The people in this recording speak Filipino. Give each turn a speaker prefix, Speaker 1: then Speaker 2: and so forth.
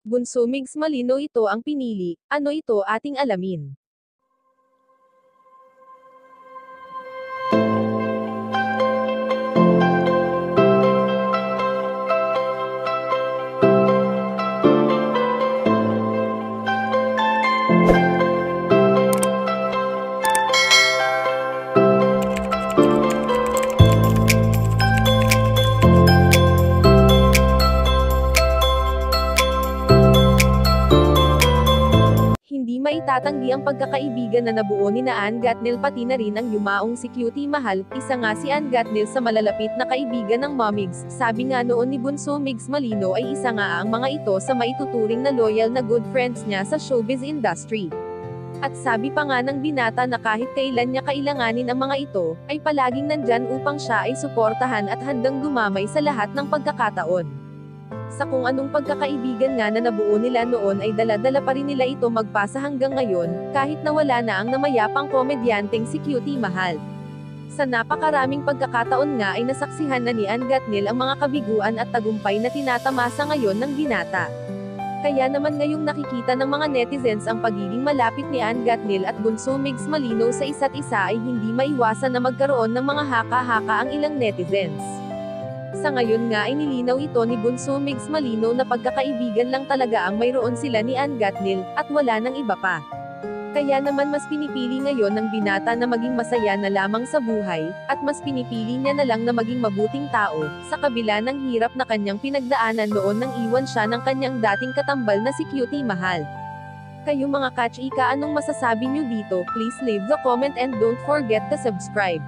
Speaker 1: Bunso Migs Malino ito ang pinili, ano ito ating alamin. Hindi maitatanggi ang pagkakaibigan na nabuo ni Ann Gatnell pati na rin ang yumaong si Cutie Mahal, isa nga si Ann Gatnell sa malalapit na kaibigan ng Momigs, sabi nga noon ni Bunso Migs Malino ay isa nga ang mga ito sa maituturing na loyal na good friends niya sa showbiz industry. At sabi pa nga ng binata na kahit kailan niya kailanganin ang mga ito, ay palaging nandyan upang siya ay suportahan at handang dumamay sa lahat ng pagkakataon. Sa kung anong pagkakaibigan nga na nabuo nila noon ay dala-dala pa rin nila ito magpasa hanggang ngayon, kahit nawala na ang namayapang komedyanteng si Cutie Mahal. Sa napakaraming pagkakataon nga ay nasaksihan na ni Ann Gatnell ang mga kabiguan at tagumpay na tinatamasa ngayon ng binata. Kaya naman ngayong nakikita ng mga netizens ang pagiging malapit ni Ann Gatnell at Bunso Migs Malino sa isa't isa ay hindi maiwasan na magkaroon ng mga haka-haka ang ilang netizens. Sa ngayon nga ay nilinaw ito ni Bunso Migs Malino na pagkakaibigan lang talaga ang mayroon sila ni Ann Gatnell, at wala nang iba pa. Kaya naman mas pinipili ngayon ng binata na maging masaya na lamang sa buhay, at mas pinipili niya na lang na maging mabuting tao, sa kabila ng hirap na kanyang pinagdaanan noon nang iwan siya ng kanyang dating katambal na si Cutie Mahal. Kayo mga ka-chika, anong masasabi nyo dito? Please leave the comment and don't forget to subscribe.